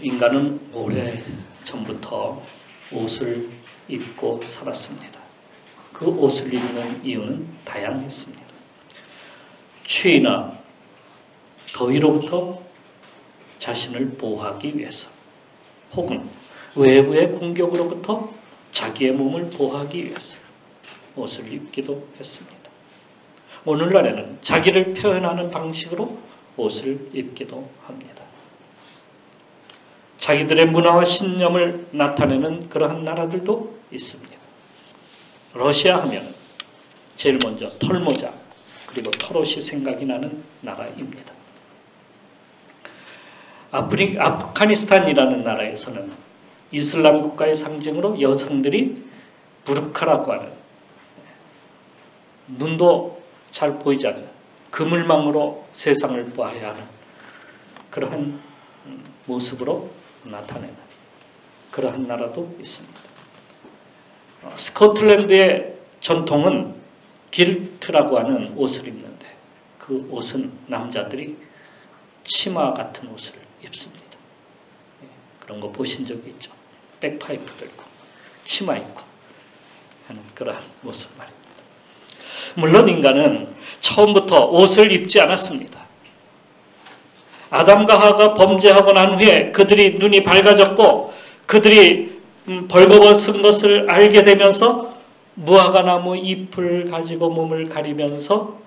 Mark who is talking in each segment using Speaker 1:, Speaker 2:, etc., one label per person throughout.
Speaker 1: 인간은 오래 전부터 옷을 입고 살았습니다. 그 옷을 입는 이유는 다양했습니다. 추위나 더위로부터 자신을 보호하기 위해서, 혹은 외부의 공격으로부터 자기의 몸을 보호하기 위해서 옷을 입기도 했습니다. 오늘날에는 자기를 표현하는 방식으로 옷을 입기도 합니다. 자기들의 문화와 신념을 나타내는 그러한 나라들도 있습니다. 러시아 하면 제일 먼저 털모자 그리고 털옷이 생각이 나는 나라입니다. 아프가니스탄이라는 나라에서는 이슬람 국가의 상징으로 여성들이 부르카라고 하는, 눈도 잘 보이지 않는 그물망으로 세상을 보아야 하는 그러한 모습으로 나타내는 그러한 나라도 있습니다. 스코틀랜드의 전통은 길트라고 하는 옷을 입는데, 그 옷은 남자들이 치마 같은 옷을 입습니다. 그런 거 보신 적이 있죠. 백파이프 들고 치마 입고 하는 그러한 모습 말입니다. 물론 인간은 처음부터 옷을 입지 않았습니다. 아담과 하와가 범죄하고 난 후에 그들이 눈이 밝아졌고 그들이 벌거벗은 것을 알게 되면서 무화과나무 잎을 가지고 몸을 가리면서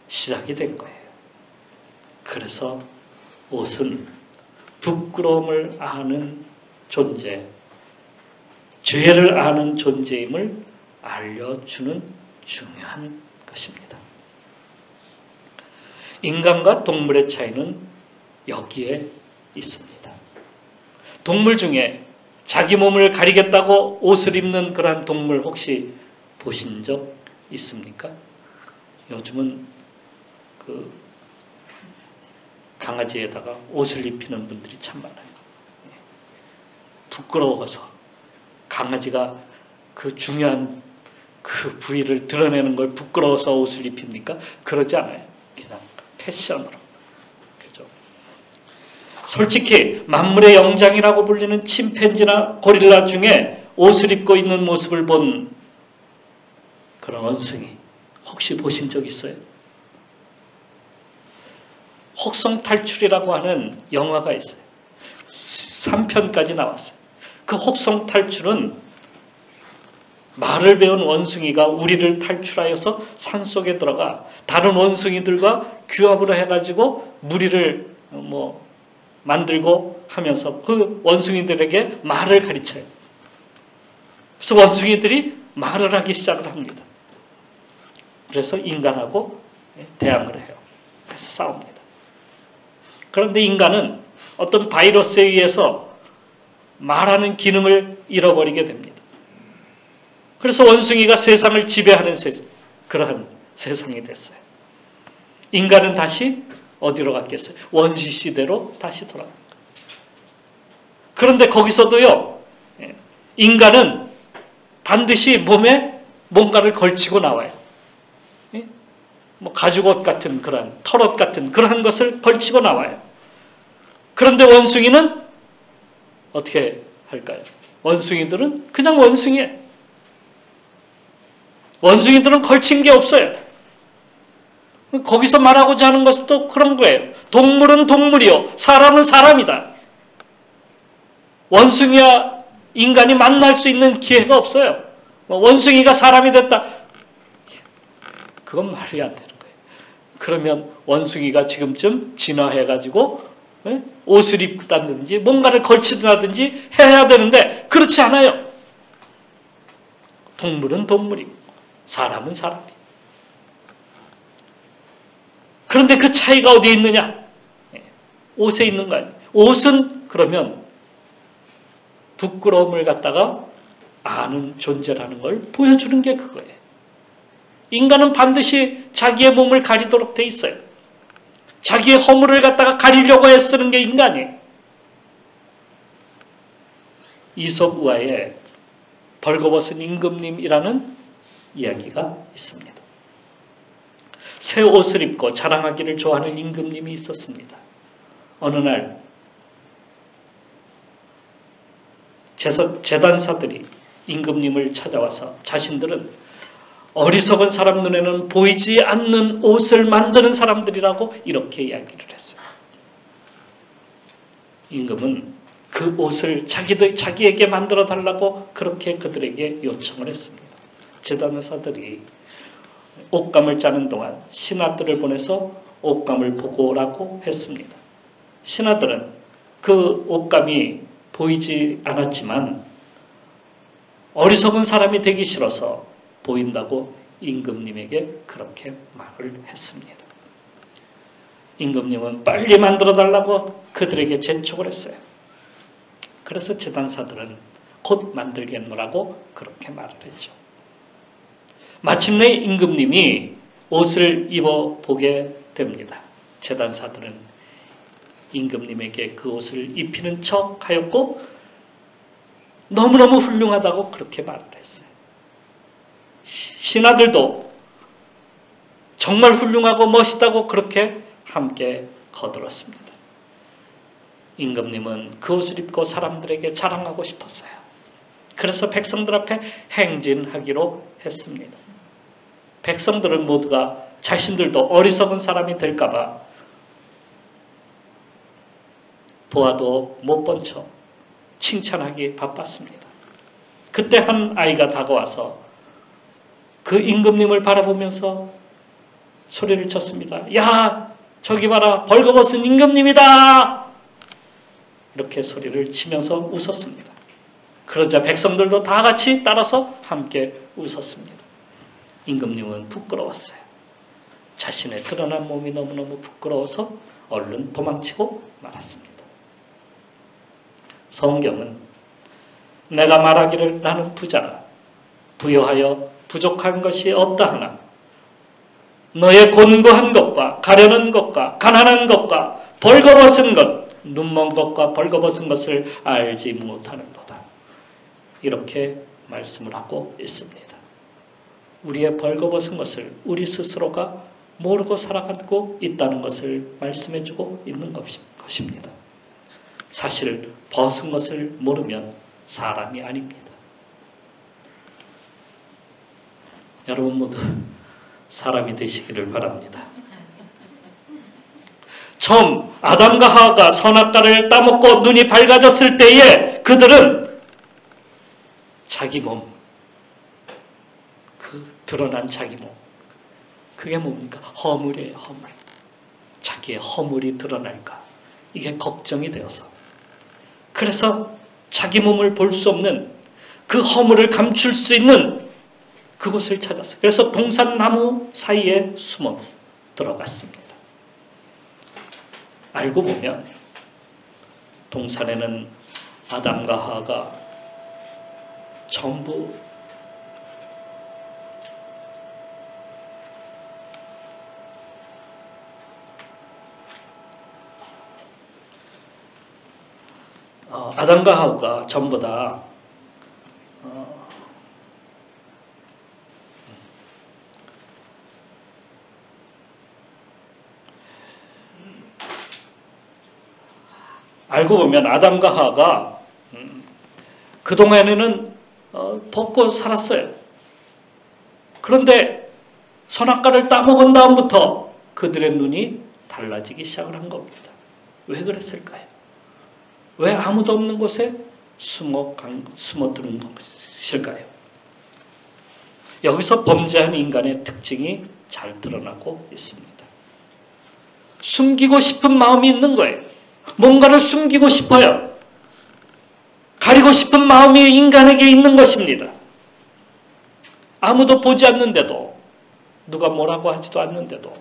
Speaker 1: 시작이 된 거예요. 그래서 옷은 부끄러움을 아는 존재, 죄를 아는 존재임을 알려주는 중요한 것입니다. 인간과 동물의 차이는 여기에 있습니다. 동물 중에 자기 몸을 가리겠다고 옷을 입는 그러한 동물 혹시 보신 적 있습니까? 요즘은 그 강아지에다가 옷을 입히는 분들이 참 많아요. 부끄러워서 강아지가 그 중요한 그 부위를 드러내는 걸 부끄러워서 옷을 입힙니까? 그러지 않아요. 그냥 패션으로. 그죠? 솔직히 만물의 영장이라고 불리는 침팬지나 고릴라 중에 옷을 입고 있는 모습을 본 그런 원숭이 혹시 보신 적 있어요? 혹성탈출이라고 하는 영화가 있어요. 3편까지 나왔어요. 그 혹성탈출은 말을 배운 원숭이가 우리를 탈출하여서 산속에 들어가 다른 원숭이들과 규합을 해가지고 무리를 만들고 하면서 그 원숭이들에게 말을 가르쳐요. 그래서 원숭이들이 말을 하기 시작을 합니다. 그래서 인간하고 대항을 해요. 그래서 싸웁니다. 그런데 인간은 어떤 바이러스에 의해서 말하는 기능을 잃어버리게 됩니다. 그래서 원숭이가 세상을 지배하는 그러한 세상이 됐어요. 인간은 다시 어디로 갔겠어요? 원시 시대로 다시 돌아갑니다. 그런데 거기서도요, 인간은 반드시 몸에 뭔가를 걸치고 나와요. 가죽옷 같은 그런 털옷 같은 그러한 것을 걸치고 나와요. 그런데 원숭이는 어떻게 할까요? 원숭이들은 그냥 원숭이에요. 원숭이들은 걸친 게 없어요. 거기서 말하고자 하는 것은 또 그런 거예요. 동물은 동물이요, 사람은 사람이다. 원숭이와 인간이 만날 수 있는 기회가 없어요. 원숭이가 사람이 됐다. 그건 말이 안 되는 거예요. 그러면 원숭이가 지금쯤 진화해가지고 옷을 입고 다든지 뭔가를 걸치든지 해야 되는데 그렇지 않아요. 동물은 동물이고 사람은 사람이에요. 그런데 그 차이가 어디에 있느냐? 옷에 있는 거 아니에요. 옷은 그러면 부끄러움을 갖다가 아는 존재라는 걸 보여주는 게 그거예요. 인간은 반드시 자기의 몸을 가리도록 돼 있어요. 자기의 허물을 갖다가 가리려고 애쓰는 게 인간이에요. 이솝 우화에 벌거벗은 임금님이라는 이야기가 있습니다. 새 옷을 입고 자랑하기를 좋아하는 임금님이 있었습니다. 어느 날 제단사들이 임금님을 찾아와서 자신들은 어리석은 사람 눈에는 보이지 않는 옷을 만드는 사람들이라고 이렇게 이야기를 했어요. 임금은 그 옷을 자기에게 만들어 달라고 그렇게 그들에게 요청을 했습니다. 제단사들이 옷감을 짜는 동안 신하들을 보내서 옷감을 보고 오라고 했습니다. 신하들은 그 옷감이 보이지 않았지만 어리석은 사람이 되기 싫어서 보인다고 임금님에게 그렇게 말을 했습니다. 임금님은 빨리 만들어 달라고 그들에게 재촉을 했어요. 그래서 제단사들은 곧 만들겠노라고 그렇게 말을 했죠. 마침내 임금님이 옷을 입어보게 됩니다. 제단사들은 임금님에게 그 옷을 입히는 척 하였고 너무너무 훌륭하다고 그렇게 말을 했어요. 신하들도 정말 훌륭하고 멋있다고 그렇게 함께 거들었습니다. 임금님은 그 옷을 입고 사람들에게 자랑하고 싶었어요. 그래서 백성들 앞에 행진하기로 했습니다. 백성들은 모두가 자신들도 어리석은 사람이 될까봐 보아도 못 본 척 칭찬하기 바빴습니다. 그때 한 아이가 다가와서 그 임금님을 바라보면서 소리를 쳤습니다. 야, 저기 봐라, 벌거벗은 임금님이다! 이렇게 소리를 치면서 웃었습니다. 그러자 백성들도 다 같이 따라서 함께 웃었습니다. 임금님은 부끄러웠어요. 자신의 드러난 몸이 너무너무 부끄러워서 얼른 도망치고 말았습니다. 성경은 내가 말하기를 나는 부자라 부여하여 부족한 것이 없다 하나 너의 곤고한 것과 가련한 것과 가난한 것과 벌거벗은 것 눈먼 것과 벌거벗은 것을 알지 못하는도다. 이렇게 말씀을 하고 있습니다. 우리의 벌거벗은 것을 우리 스스로가 모르고 살아가고 있다는 것을 말씀해주고 있는 것입니다. 사실 벗은 것을 모르면 사람이 아닙니다. 여러분 모두 사람이 되시기를 바랍니다. 처음 아담과 하와가 선악과를 따먹고 눈이 밝아졌을 때에 그들은 자기 몸, 그 드러난 자기 몸, 그게 뭡니까? 허물이에요, 허물. 자기의 허물이 드러날까? 이게 걱정이 되어서. 그래서 자기 몸을 볼 수 없는 그 허물을 감출 수 있는 그곳을 찾았어요. 그래서 동산나무 사이에 숨어 들어갔습니다. 알고 보면 동산에는 아담과 하와가 전부 아담과 하와가 전부 다 알고 보면 아담과 하와가 그동안에는 벗고 살았어요. 그런데 선악과를 따먹은 다음부터 그들의 눈이 달라지기 시작을 한 겁니다. 왜 그랬을까요? 왜 아무도 없는 곳에 숨어드는 것일까요? 여기서 범죄한 인간의 특징이 잘 드러나고 있습니다. 숨기고 싶은 마음이 있는 거예요. 뭔가를 숨기고 싶어요. 가리고 싶은 마음이 인간에게 있는 것입니다. 아무도 보지 않는데도 누가 뭐라고 하지도 않는데도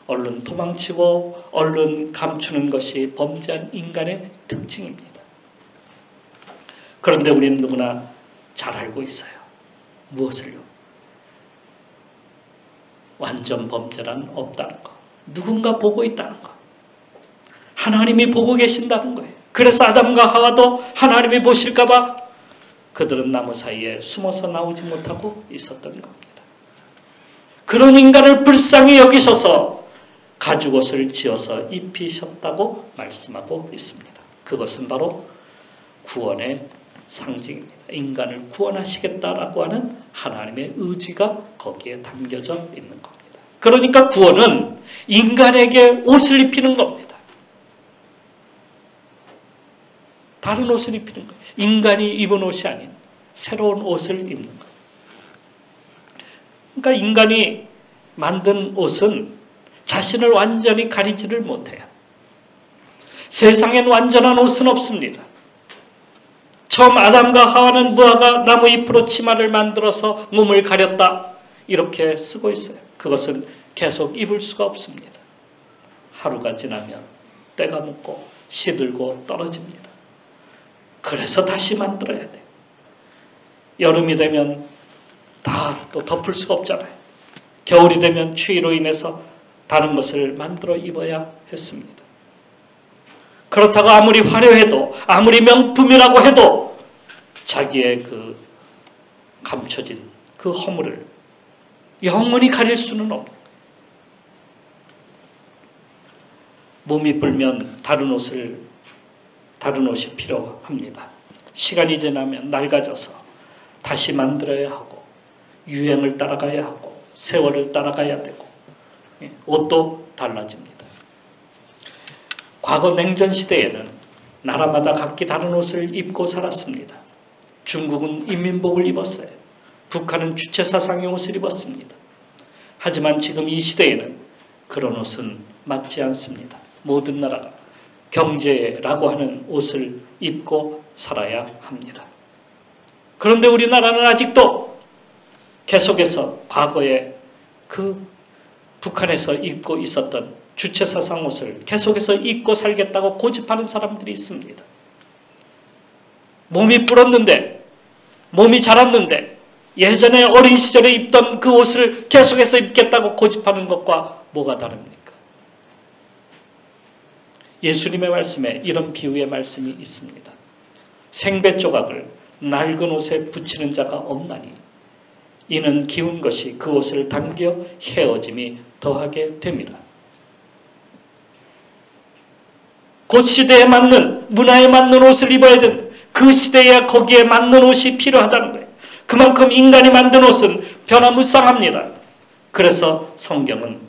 Speaker 1: 얼른 도망치고 얼른 감추는 것이 범죄한 인간의 특징입니다. 그런데 우리는 누구나 잘 알고 있어요. 무엇을요? 완전 범죄란 없다는 거. 누군가 보고 있다는 거. 하나님이 보고 계신다는 거예요. 그래서 아담과 하와도 하나님이 보실까 봐 그들은 나무 사이에 숨어서 나오지 못하고 있었던 겁니다. 그런 인간을 불쌍히 여기셔서 가죽옷을 지어서 입히셨다고 말씀하고 있습니다. 그것은 바로 구원의 상징입니다. 인간을 구원하시겠다라고 하는 하나님의 의지가 거기에 담겨져 있는 겁니다. 그러니까 구원은 인간에게 옷을 입히는 겁니다. 다른 옷을 입히는 거예요. 인간이 입은 옷이 아닌 새로운 옷을 입는 거예요. 그러니까 인간이 만든 옷은 자신을 완전히 가리지를 못해요. 세상엔 완전한 옷은 없습니다. 처음 아담과 하와는 무화과 나무 잎으로 치마를 만들어서 몸을 가렸다. 이렇게 쓰고 있어요. 그것은 계속 입을 수가 없습니다. 하루가 지나면 때가 묻고 시들고 떨어집니다. 그래서 다시 만들어야 돼요. 여름이 되면 다 또 덮을 수가 없잖아요. 겨울이 되면 추위로 인해서 다른 것을 만들어 입어야 했습니다. 그렇다고 아무리 화려해도 아무리 명품이라고 해도 자기의 그 감춰진 그 허물을 영원히 가릴 수는 없는 거예요. 몸이 불면 다른 옷이 필요합니다. 시간이 지나면 낡아져서 다시 만들어야 하고 유행을 따라가야 하고 세월을 따라가야 되고 옷도 달라집니다. 과거 냉전시대에는 나라마다 각기 다른 옷을 입고 살았습니다. 중국은 인민복을 입었어요. 북한은 주체사상의 옷을 입었습니다. 하지만 지금 이 시대에는 그런 옷은 맞지 않습니다. 모든 나라가 경제라고 하는 옷을 입고 살아야 합니다. 그런데 우리나라는 아직도 계속해서 과거에 그 북한에서 입고 있었던 주체사상 옷을 계속해서 입고 살겠다고 고집하는 사람들이 있습니다. 몸이 불었는데, 몸이 자랐는데 예전에 어린 시절에 입던 그 옷을 계속해서 입겠다고 고집하는 것과 뭐가 다릅니까? 예수님의 말씀에 이런 비유의 말씀이 있습니다. 생배 조각을 낡은 옷에 붙이는 자가 없나니 이는 기운 것이 그 옷을 당겨 헤어짐이 더하게 됨이라. 그 시대에 맞는, 문화에 맞는 옷을 입어야 된다. 그 시대에 거기에 맞는 옷이 필요하다는 거예요. 그만큼 인간이 만든 옷은 변화무쌍합니다. 그래서 성경은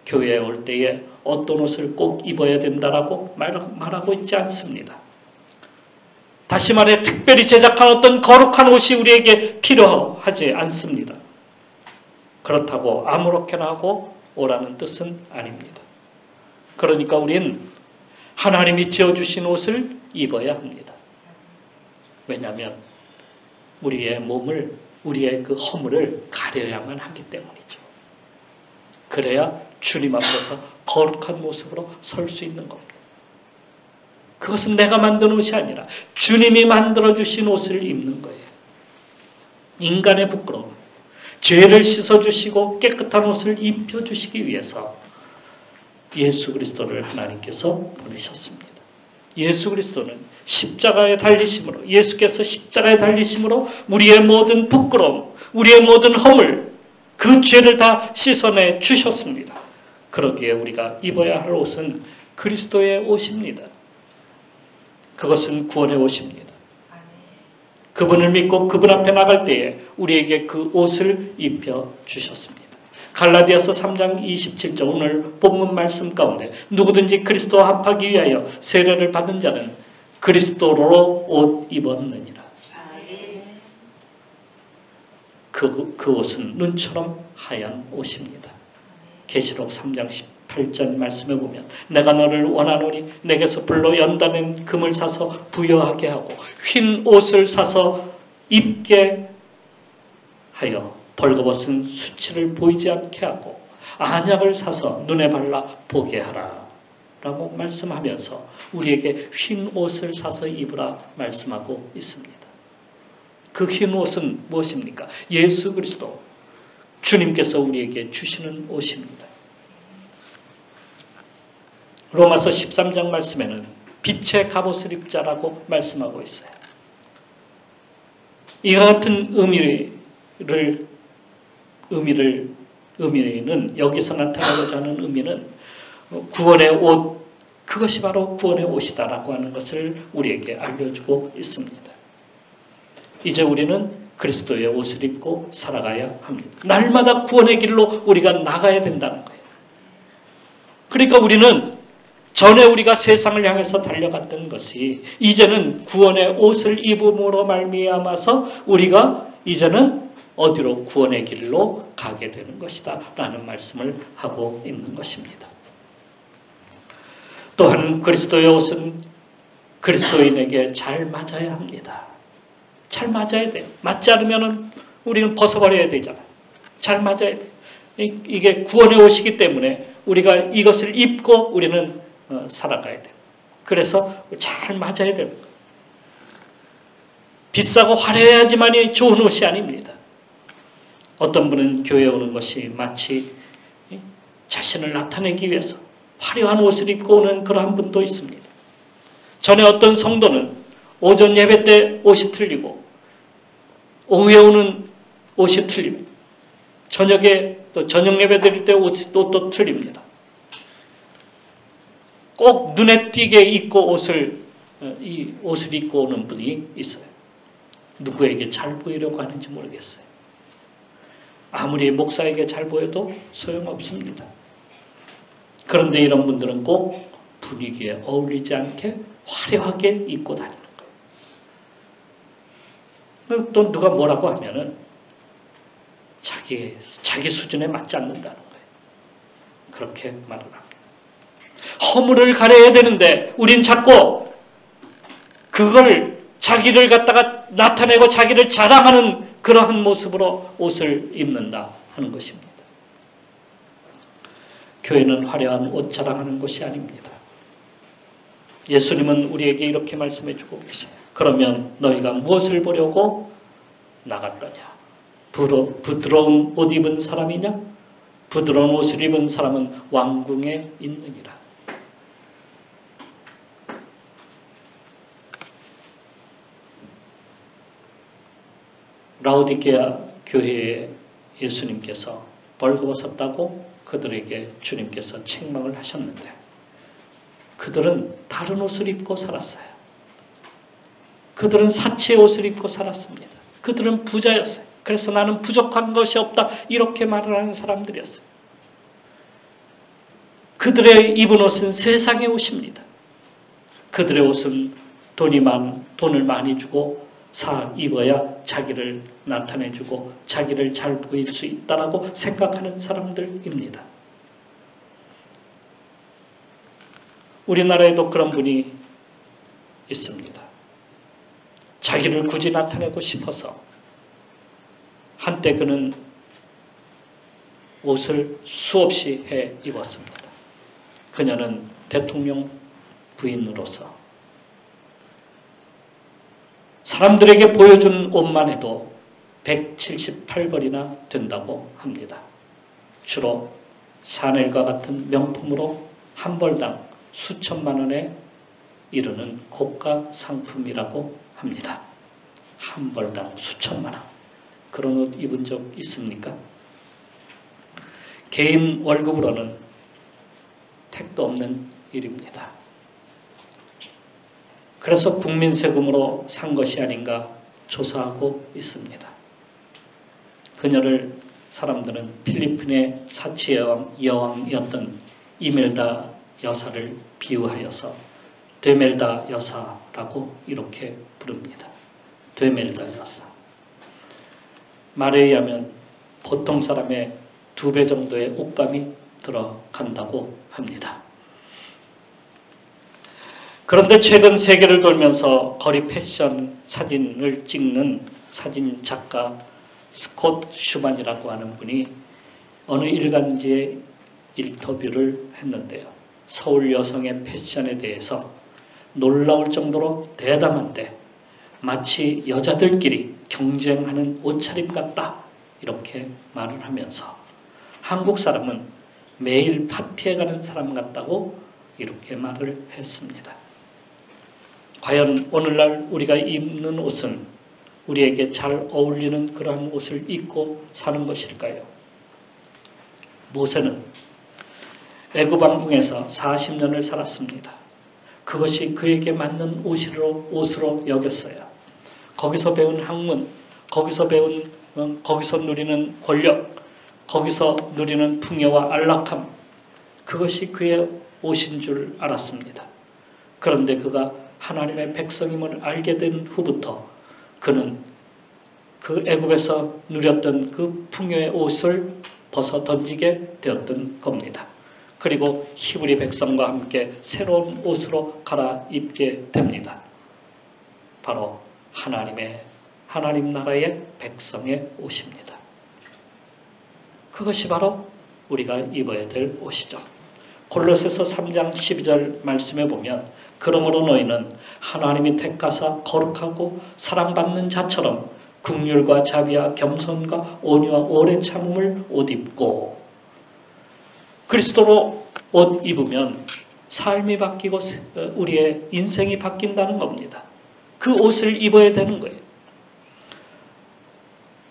Speaker 1: 교회에 올 때에 어떤 옷을 꼭 입어야 된다라고 말하고 있지 않습니다. 다시 말해 특별히 제작한 어떤 거룩한 옷이 우리에게 필요하지 않습니다. 그렇다고 아무렇게나 하고 오라는 뜻은 아닙니다. 그러니까 우리는 하나님이 지어주신 옷을 입어야 합니다. 왜냐하면 우리의 몸을, 우리의 그 허물을 가려야만 하기 때문이죠. 그래야 주님 앞에서 거룩한 모습으로 설 수 있는 겁니다. 그것은 내가 만든 옷이 아니라 주님이 만들어주신 옷을 입는 거예요. 인간의 부끄러움, 죄를 씻어주시고 깨끗한 옷을 입혀주시기 위해서 예수 그리스도를 하나님께서 보내셨습니다. 예수 그리스도는 십자가에 달리심으로, 예수께서 십자가에 달리심으로 우리의 모든 부끄러움, 우리의 모든 허물, 그 죄를 다 씻어내 주셨습니다. 그러기에 우리가 입어야 할 옷은 그리스도의 옷입니다. 그것은 구원의 옷입니다. 그분을 믿고 그분 앞에 나갈 때에 우리에게 그 옷을 입혀 주셨습니다. 갈라디아서 3장 27절 오늘 본문 말씀 가운데 누구든지 그리스도와 합하기 위하여 세례를 받은 자는 그리스도로 옷 입었느니라. 그 옷은 눈처럼 하얀 옷입니다. 계시록 3장 18절 말씀에 보면 내가 너를 원하노니 내게서 불로 연단된 금을 사서 부여하게 하고 흰 옷을 사서 입게 하여 벌거벗은 수치를 보이지 않게 하고 안약을 사서 눈에 발라 보게 하라 라고 말씀하면서 우리에게 흰 옷을 사서 입으라 말씀하고 있습니다. 그 흰 옷은 무엇입니까? 예수 그리스도 주님께서 우리에게 주시는 옷입니다. 로마서 13장 말씀에는 빛의 갑옷을 입자라고 말씀하고 있어요. 이와 같은 의미는 여기서 나타나고자 하는 의미는 구원의 옷, 그것이 바로 구원의 옷이다라고 하는 것을 우리에게 알려주고 있습니다. 이제 우리는 그리스도의 옷을 입고 살아가야 합니다. 날마다 구원의 길로 우리가 나가야 된다는 거예요. 그러니까 우리는 전에 우리가 세상을 향해서 달려갔던 것이 이제는 구원의 옷을 입음으로 말미암아서 우리가 이제는 어디로 구원의 길로 가게 되는 것이다 라는 말씀을 하고 있는 것입니다. 또한 그리스도의 옷은 그리스도인에게 잘 맞아야 합니다. 잘 맞아야 돼요. 맞지 않으면 우리는 벗어버려야 되잖아요. 잘 맞아야 돼요. 이게 구원의 옷이기 때문에 우리가 이것을 입고 우리는 살아가야 돼요. 그래서 잘 맞아야 됩니다. 비싸고 화려해야지만이 좋은 옷이 아닙니다. 어떤 분은 교회에 오는 것이 마치 자신을 나타내기 위해서 화려한 옷을 입고 오는 그러한 분도 있습니다. 전에 어떤 성도는 오전 예배 때 옷이 틀리고 오후에 오는 옷이 틀립니다. 저녁에 또 저녁 예배 드릴 때 옷이 또 틀립니다. 꼭 눈에 띄게 입고 이 옷을 입고 오는 분이 있어요. 누구에게 잘 보이려고 하는지 모르겠어요. 아무리 목사에게 잘 보여도 소용없습니다. 그런데 이런 분들은 꼭 분위기에 어울리지 않게 화려하게 입고 다니는 거예요. 또 누가 뭐라고 하면은 자기 수준에 맞지 않는다는 거예요. 그렇게 말을 합니다. 허물을 가려야 되는데 우린 자꾸 그걸 자기를 갖다가 나타내고 자기를 자랑하는 그러한 모습으로 옷을 입는다 하는 것입니다. 교회는 화려한 옷 자랑하는 곳이 아닙니다. 예수님은 우리에게 이렇게 말씀해 주고 계세요. 그러면 너희가 무엇을 보려고 나갔더냐? 부드러운 옷 입은 사람이냐? 부드러운 옷을 입은 사람은 왕궁에 있느니라. 라오디게아 교회에 예수님께서 벌거벗었다고 그들에게 주님께서 책망을 하셨는데 그들은 다른 옷을 입고 살았어요. 그들은 사치의 옷을 입고 살았습니다. 그들은 부자였어요. 그래서 나는 부족한 것이 없다 이렇게 말을 하는 사람들이었어요. 그들의 입은 옷은 세상의 옷입니다. 그들의 옷은 돈을 많이 주고 사 입어야 자기를 나타내주고 자기를 잘 보일 수 있다라고 생각하는 사람들입니다. 우리나라에도 그런 분이 있습니다. 자기를 굳이 나타내고 싶어서 한때 그는 옷을 수없이 해 입었습니다. 그녀는 대통령 부인으로서 사람들에게 보여준 옷만 해도 178벌이나 된다고 합니다. 주로 샤넬과 같은 명품으로 한 벌당 수천만 원에 이르는 고가 상품이라고 합니다. 한 벌당 수천만 원. 그런 옷 입은 적 있습니까? 개인 월급으로는 택도 없는 일입니다. 그래서 국민 세금으로 산 것이 아닌가 조사하고 있습니다. 그녀를 사람들은 필리핀의 사치 여왕이었던 이멜다 여사를 비유하여서 되멜다 여사라고 이렇게 부릅니다. 되멜다 여사. 말에 의하면 보통 사람의 2배 정도의 옷감이 들어간다고 합니다. 그런데 최근 세계를 돌면서 거리 패션 사진을 찍는 사진 작가 스콧 슈만이라고 하는 분이 어느 일간지에 인터뷰를 했는데요. 서울 여성의 패션에 대해서 놀라울 정도로 대담한데 마치 여자들끼리 경쟁하는 옷차림 같다 이렇게 말을 하면서 한국 사람은 매일 파티에 가는 사람 같다고 이렇게 말을 했습니다. 과연 오늘날 우리가 입는 옷은 우리에게 잘 어울리는 그러한 옷을 입고 사는 것일까요? 모세는 애굽 왕궁에서 40년을 살았습니다. 그것이 그에게 맞는 옷으로 여겼어요. 거기서 배운 학문, 거기서 누리는 권력, 거기서 누리는 풍요와 안락함, 그것이 그의 옷인 줄 알았습니다. 그런데 그가 하나님의 백성임을 알게 된 후부터 그는 그 애굽에서 누렸던 그 풍요의 옷을 벗어 던지게 되었던 겁니다. 그리고 히브리 백성과 함께 새로운 옷으로 갈아입게 됩니다. 바로 하나님 나라의 백성의 옷입니다. 그것이 바로 우리가 입어야 될 옷이죠. 골로새서 3장 12절 말씀에 보면 그러므로 너희는 하나님이 택하사 거룩하고 사랑받는 자처럼 긍휼과 자비와 겸손과 온유와 오래 참음을 옷 입고, 그리스도로 옷 입으면 삶이 바뀌고 우리의 인생이 바뀐다는 겁니다. 그 옷을 입어야 되는 거예요.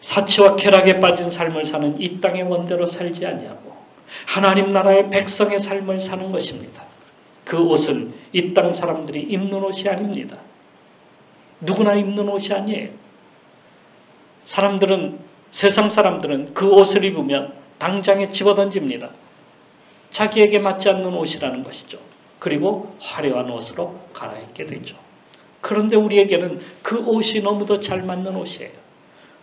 Speaker 1: 사치와 쾌락에 빠진 삶을 사는 이 땅의 원대로 살지 아니하고 하나님 나라의 백성의 삶을 사는 것입니다. 그 옷은 이 땅 사람들이 입는 옷이 아닙니다. 누구나 입는 옷이 아니에요. 세상 사람들은 그 옷을 입으면 당장에 집어던집니다. 자기에게 맞지 않는 옷이라는 것이죠. 그리고 화려한 옷으로 갈아입게 되죠. 그런데 우리에게는 그 옷이 너무도 잘 맞는 옷이에요.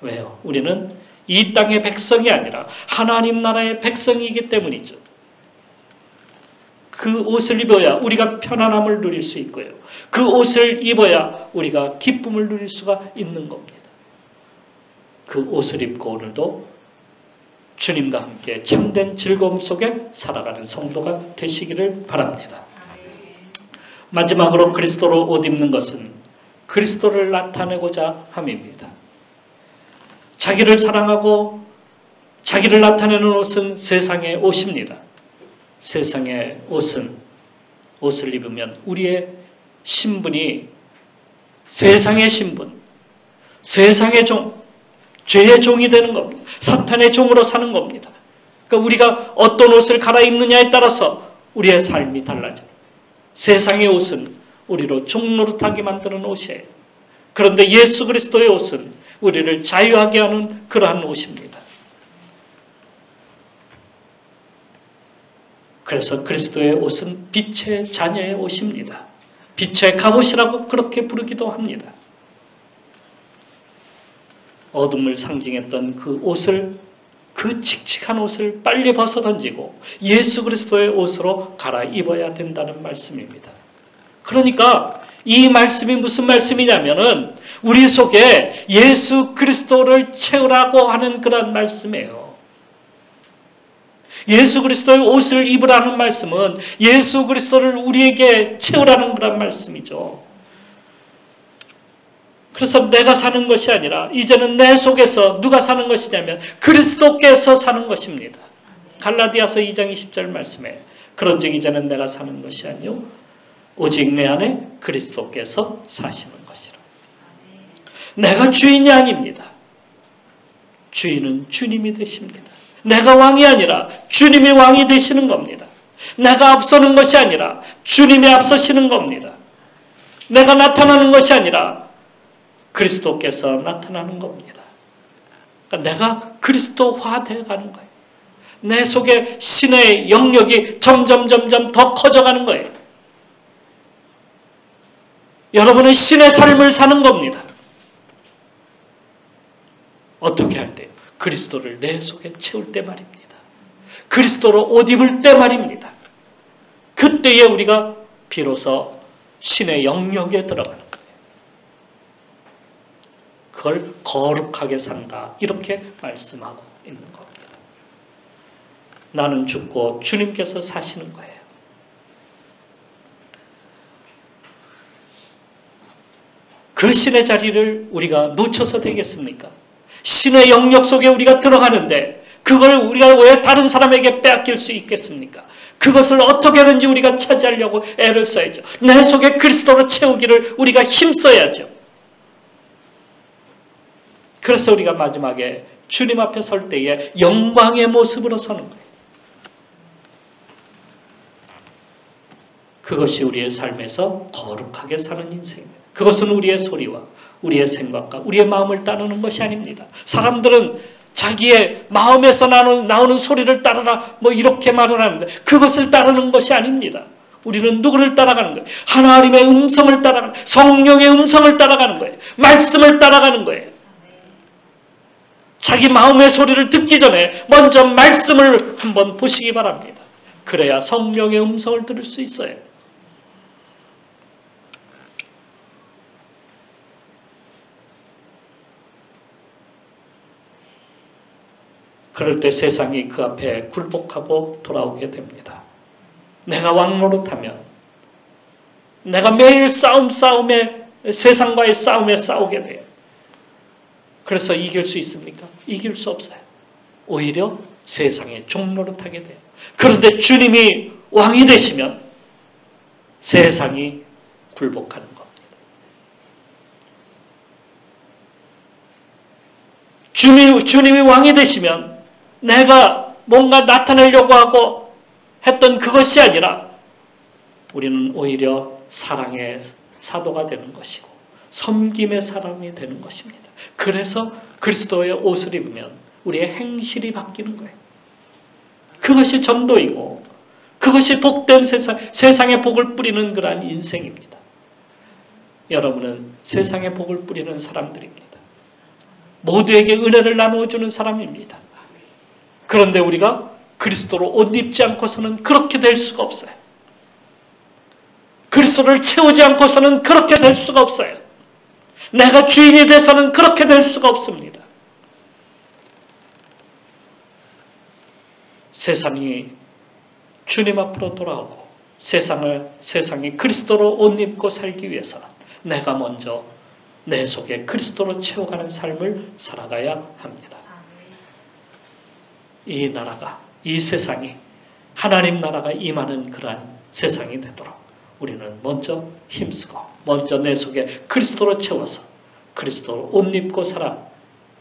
Speaker 1: 왜요? 우리는 이 땅의 백성이 아니라 하나님 나라의 백성이기 때문이죠. 그 옷을 입어야 우리가 편안함을 누릴 수 있고요. 그 옷을 입어야 우리가 기쁨을 누릴 수가 있는 겁니다. 그 옷을 입고 오늘도 주님과 함께 참된 즐거움 속에 살아가는 성도가 되시기를 바랍니다. 마지막으로 그리스도로 옷 입는 것은 그리스도를 나타내고자 함입니다. 자기를 사랑하고 자기를 나타내는 옷은 세상의 옷입니다. 세상의 옷을 입으면 우리의 신분이 세상의 신분, 세상의 종, 죄의 종이 되는 겁니다. 사탄의 종으로 사는 겁니다. 그러니까 우리가 어떤 옷을 갈아입느냐에 따라서 우리의 삶이 달라져요. 세상의 옷은 우리로 종노릇하게 만드는 옷이에요. 그런데 예수 그리스도의 옷은 우리를 자유하게 하는 그러한 옷입니다. 그래서 그리스도의 옷은 빛의 자녀의 옷입니다. 빛의 갑옷이라고 그렇게 부르기도 합니다. 어둠을 상징했던 그 칙칙한 옷을 빨리 벗어 던지고 예수 그리스도의 옷으로 갈아입어야 된다는 말씀입니다. 그러니까 이 말씀이 무슨 말씀이냐면은 우리 속에 예수 그리스도를 채우라고 하는 그런 말씀이에요. 예수 그리스도의 옷을 입으라는 말씀은 예수 그리스도를 우리에게 채우라는 그런 말씀이죠. 그래서 내가 사는 것이 아니라 이제는 내 속에서 누가 사는 것이냐면 그리스도께서 사는 것입니다. 갈라디아서 2장 20절 말씀에 그런즉 이제는 내가 사는 것이 아니요 오직 내 안에 그리스도께서 사시는 것이라. 내가 주인이 아닙니다. 주인은 주님이 되십니다. 내가 왕이 아니라 주님이 왕이 되시는 겁니다. 내가 앞서는 것이 아니라 주님이 앞서시는 겁니다. 내가 나타나는 것이 아니라 그리스도께서 나타나는 겁니다. 그러니까 내가 그리스도화 되어가는 거예요. 내 속에 신의 영역이 점점 더 커져가는 거예요. 여러분은 신의 삶을 사는 겁니다. 어떻게 할 때요? 그리스도를 내 속에 채울 때 말입니다. 그리스도로 옷 입을 때 말입니다. 그때에 우리가 비로소 신의 영역에 들어가는 거예요. 그걸 거룩하게 산다. 이렇게 말씀하고 있는 겁니다. 나는 죽고 주님께서 사시는 거예요. 그 신의 자리를 우리가 놓쳐서 되겠습니까? 신의 영역 속에 우리가 들어가는데 그걸 우리가 왜 다른 사람에게 빼앗길 수 있겠습니까? 그것을 어떻게든지 우리가 차지하려고 애를 써야죠. 내 속에 그리스도로 채우기를 우리가 힘써야죠. 그래서 우리가 마지막에 주님 앞에 설 때에 영광의 모습으로 서는 거예요. 그것이 우리의 삶에서 거룩하게 사는 인생입니다. 그것은 우리의 소리와 우리의 생각과 우리의 마음을 따르는 것이 아닙니다. 사람들은 자기의 마음에서 나오는 소리를 따르라 뭐 이렇게 말을 하는데 그것을 따르는 것이 아닙니다. 우리는 누구를 따라가는 거예요? 하나님의 음성을 따라가는 거예요. 성령의 음성을 따라가는 거예요. 말씀을 따라가는 거예요. 자기 마음의 소리를 듣기 전에 먼저 말씀을 한번 보시기 바랍니다. 그래야 성령의 음성을 들을 수 있어요. 그럴 때 세상이 그 앞에 굴복하고 돌아오게 됩니다. 내가 왕노릇하면 내가 매일 싸움에 세상과의 싸움에 싸우게 돼요. 그래서 이길 수 있습니까? 이길 수 없어요. 오히려 세상의 종노릇하게 돼요. 그런데 주님이 왕이 되시면 세상이 굴복하는 겁니다. 주님이 왕이 되시면 내가 뭔가 나타내려고 하고 했던 그것이 아니라 우리는 오히려 사랑의 사도가 되는 것이고 섬김의 사람이 되는 것입니다. 그래서 그리스도의 옷을 입으면 우리의 행실이 바뀌는 거예요. 그것이 전도이고 그것이 복된 세상에 복을 뿌리는 그러한 인생입니다. 여러분은 세상에 복을 뿌리는 사람들입니다. 모두에게 은혜를 나누어주는 사람입니다. 그런데 우리가 그리스도로 옷 입지 않고서는 그렇게 될 수가 없어요. 그리스도를 채우지 않고서는 그렇게 될 수가 없어요. 내가 주인이 돼서는 그렇게 될 수가 없습니다. 세상이 주님 앞으로 돌아오고 세상이 그리스도로 옷 입고 살기 위해서는 내가 먼저 내 속에 그리스도로 채워가는 삶을 살아가야 합니다. 이 나라가, 이 세상이 하나님 나라가 임하는 그러한 세상이 되도록 우리는 먼저 힘쓰고 먼저 내 속에 그리스도로 채워서 그리스도로 옷 입고 살아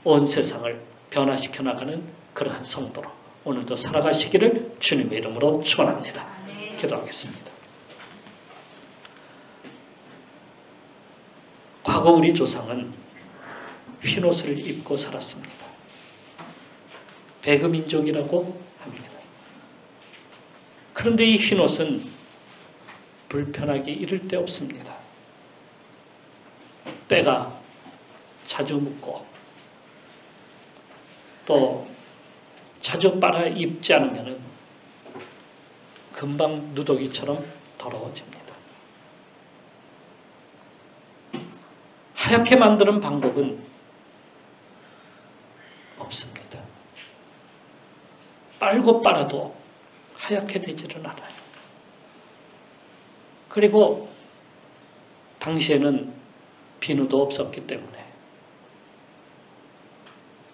Speaker 1: 온 세상을 변화시켜 나가는 그러한 성도로 오늘도 살아가시기를 주님의 이름으로 축원합니다. 기도하겠습니다. 과거 우리 조상은 흰옷을 입고 살았습니다. 배그민족이라고 합니다. 그런데 이 흰옷은 불편하기 이를 데 없습니다. 때가 자주 묻고 또 자주 빨아 입지 않으면 금방 누더기처럼 더러워집니다. 하얗게 만드는 방법은 없습니다. 빨고 빨아도 하얗게 되지는 않아요. 그리고 당시에는 비누도 없었기 때문에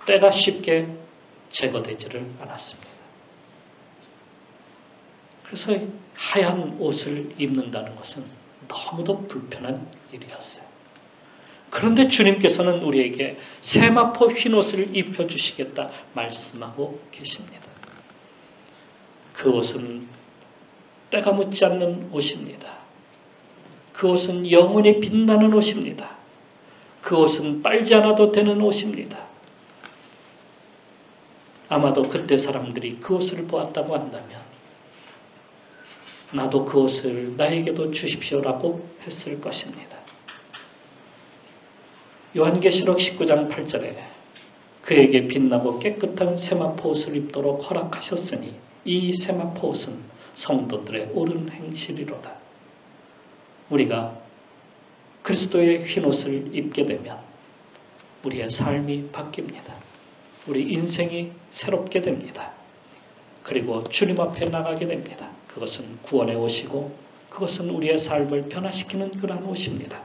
Speaker 1: 때가 쉽게 제거되지를 않았습니다. 그래서 하얀 옷을 입는다는 것은 너무도 불편한 일이었어요. 그런데 주님께서는 우리에게 세마포 흰옷을 입혀주시겠다 말씀하고 계십니다. 그 옷은 때가 묻지 않는 옷입니다. 그 옷은 영원히 빛나는 옷입니다. 그 옷은 빨지 않아도 되는 옷입니다. 아마도 그때 사람들이 그 옷을 보았다고 한다면 나도 그 옷을 나에게도 주십시오라고 했을 것입니다. 요한계시록 19장 8절에 그에게 빛나고 깨끗한 세마포 옷을 입도록 허락하셨으니 이 세마포 옷은 성도들의 옳은 행실이로다. 우리가 그리스도의 흰옷을 입게 되면 우리의 삶이 바뀝니다. 우리 인생이 새롭게 됩니다. 그리고 주님 앞에 나가게 됩니다. 그것은 구원의 옷이고 그것은 우리의 삶을 변화시키는 그러한 옷입니다.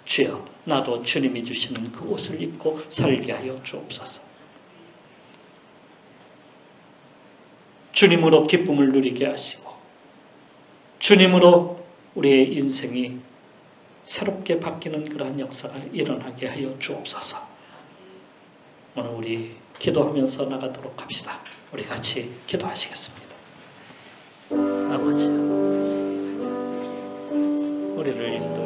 Speaker 1: 주여, 나도 주님이 주시는 그 옷을 입고 살게 하여 주옵소서. 주님으로 기쁨을 누리게 하시고 주님으로 우리의 인생이 새롭게 바뀌는 그러한 역사가 일어나게 하여 주옵소서. 오늘 우리 기도하면서 나가도록 합시다. 우리 같이 기도하시겠습니다. 아버지, 우리를